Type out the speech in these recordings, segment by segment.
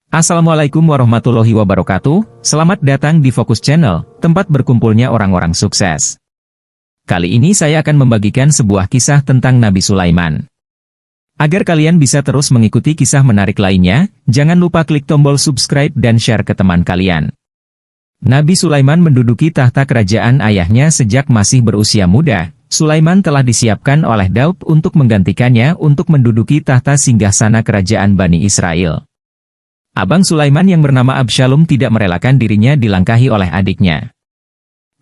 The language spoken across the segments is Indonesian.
Assalamualaikum warahmatullahi wabarakatuh, selamat datang di Fokus Channel, tempat berkumpulnya orang-orang sukses. Kali ini saya akan membagikan sebuah kisah tentang Nabi Sulaiman. Agar kalian bisa terus mengikuti kisah menarik lainnya, jangan lupa klik tombol subscribe dan share ke teman kalian. Nabi Sulaiman menduduki tahta kerajaan ayahnya sejak masih berusia muda. Sulaiman telah disiapkan oleh Daud untuk menggantikannya untuk menduduki tahta singgasana kerajaan Bani Israel. Abang Sulaiman yang bernama Absalom tidak merelakan dirinya dilangkahi oleh adiknya.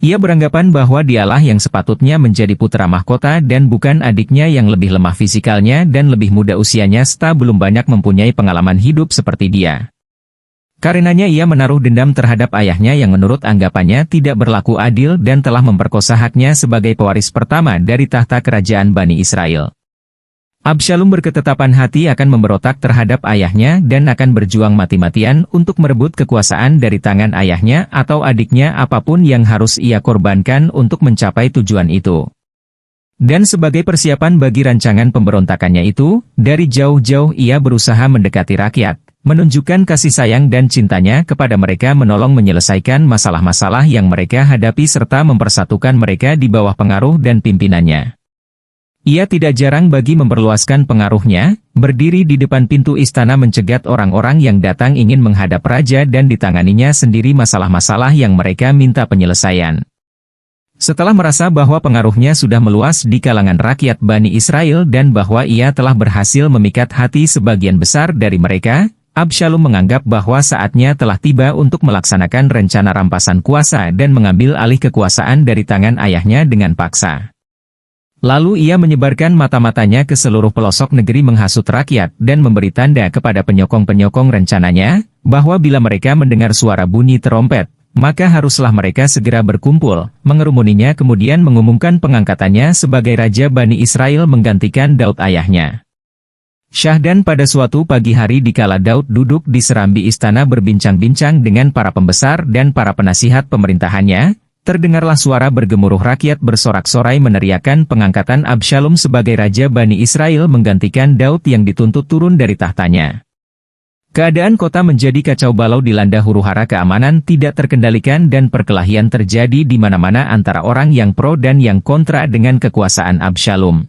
Ia beranggapan bahwa dialah yang sepatutnya menjadi putra mahkota dan bukan adiknya yang lebih lemah fisikalnya dan lebih muda usianya serta belum banyak mempunyai pengalaman hidup seperti dia. Karenanya ia menaruh dendam terhadap ayahnya yang menurut anggapannya tidak berlaku adil dan telah memperkosa haknya sebagai pewaris pertama dari tahta kerajaan Bani Israel. Absalom berketetapan hati akan memberontak terhadap ayahnya dan akan berjuang mati-matian untuk merebut kekuasaan dari tangan ayahnya atau adiknya, apapun yang harus ia korbankan untuk mencapai tujuan itu. Dan sebagai persiapan bagi rancangan pemberontakannya itu, dari jauh-jauh ia berusaha mendekati rakyat, menunjukkan kasih sayang dan cintanya kepada mereka, menolong menyelesaikan masalah-masalah yang mereka hadapi serta mempersatukan mereka di bawah pengaruh dan pimpinannya. Ia tidak jarang bagi memperluaskan pengaruhnya, berdiri di depan pintu istana mencegat orang-orang yang datang ingin menghadap raja dan ditanganinya sendiri masalah-masalah yang mereka minta penyelesaian. Setelah merasa bahwa pengaruhnya sudah meluas di kalangan rakyat Bani Israel dan bahwa ia telah berhasil memikat hati sebagian besar dari mereka, Absalom menganggap bahwa saatnya telah tiba untuk melaksanakan rencana rampasan kuasa dan mengambil alih kekuasaan dari tangan ayahnya dengan paksa. Lalu ia menyebarkan mata-matanya ke seluruh pelosok negeri menghasut rakyat dan memberi tanda kepada penyokong-penyokong rencananya, bahwa bila mereka mendengar suara bunyi terompet, maka haruslah mereka segera berkumpul, mengerumuninya kemudian mengumumkan pengangkatannya sebagai Raja Bani Israel menggantikan Daud ayahnya. Syahdan pada suatu pagi hari dikala Daud duduk di serambi istana berbincang-bincang dengan para pembesar dan para penasihat pemerintahannya, terdengarlah suara bergemuruh rakyat bersorak-sorai meneriakan pengangkatan Absalom sebagai Raja Bani Israel menggantikan Daud yang dituntut turun dari tahtanya. Keadaan kota menjadi kacau balau dilanda huru-hara keamanan tidak terkendalikan dan perkelahian terjadi di mana-mana antara orang yang pro dan yang kontra dengan kekuasaan Absalom.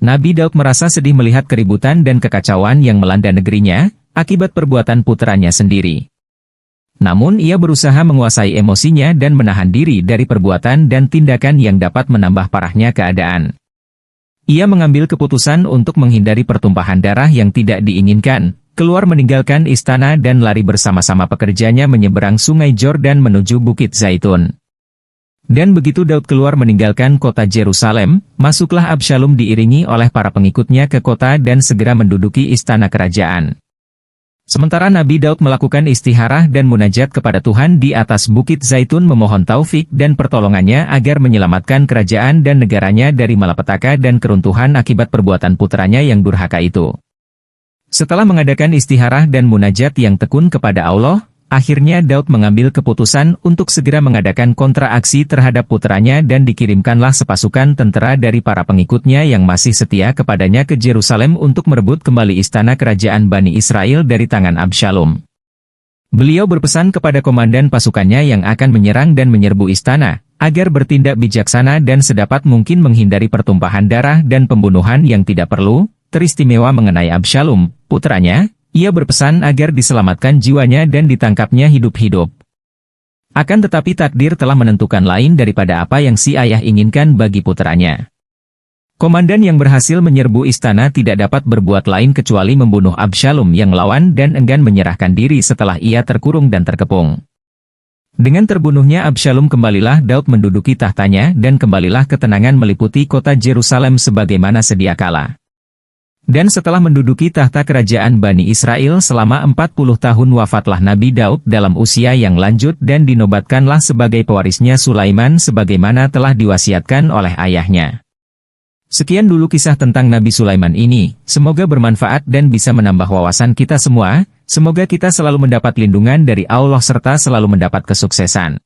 Nabi Daud merasa sedih melihat keributan dan kekacauan yang melanda negerinya, akibat perbuatan putranya sendiri. Namun ia berusaha menguasai emosinya dan menahan diri dari perbuatan dan tindakan yang dapat menambah parahnya keadaan. Ia mengambil keputusan untuk menghindari pertumpahan darah yang tidak diinginkan, keluar meninggalkan istana dan lari bersama-sama pekerjanya menyeberang sungai Jordan menuju Bukit Zaitun. Dan begitu Daud keluar meninggalkan kota Yerusalem, masuklah Absalom diiringi oleh para pengikutnya ke kota dan segera menduduki istana kerajaan. Sementara Nabi Daud melakukan istikharah dan munajat kepada Tuhan di atas Bukit Zaitun memohon taufik dan pertolongannya agar menyelamatkan kerajaan dan negaranya dari malapetaka dan keruntuhan akibat perbuatan putranya yang durhaka itu. Setelah mengadakan istikharah dan munajat yang tekun kepada Allah, akhirnya Daud mengambil keputusan untuk segera mengadakan kontraaksi terhadap putranya dan dikirimkanlah sepasukan tentara dari para pengikutnya yang masih setia kepadanya ke Yerusalem untuk merebut kembali istana kerajaan Bani Israel dari tangan Absalom. Beliau berpesan kepada komandan pasukannya yang akan menyerang dan menyerbu istana, agar bertindak bijaksana dan sedapat mungkin menghindari pertumpahan darah dan pembunuhan yang tidak perlu, teristimewa mengenai Absalom, putranya. Ia berpesan agar diselamatkan jiwanya dan ditangkapnya hidup-hidup. Akan tetapi takdir telah menentukan lain daripada apa yang si ayah inginkan bagi putranya. Komandan yang berhasil menyerbu istana tidak dapat berbuat lain kecuali membunuh Absalom yang melawan dan enggan menyerahkan diri setelah ia terkurung dan terkepung. Dengan terbunuhnya Absalom kembalilah Daud menduduki tahtanya dan kembalilah ketenangan meliputi kota Yerusalem sebagaimana sedia kala. Dan setelah menduduki tahta kerajaan Bani Israel selama 40 tahun wafatlah Nabi Daud dalam usia yang lanjut dan dinobatkanlah sebagai pewarisnya Sulaiman sebagaimana telah diwasiatkan oleh ayahnya. Sekian dulu kisah tentang Nabi Sulaiman ini, semoga bermanfaat dan bisa menambah wawasan kita semua, semoga kita selalu mendapat lindungan dari Allah serta selalu mendapat kesuksesan.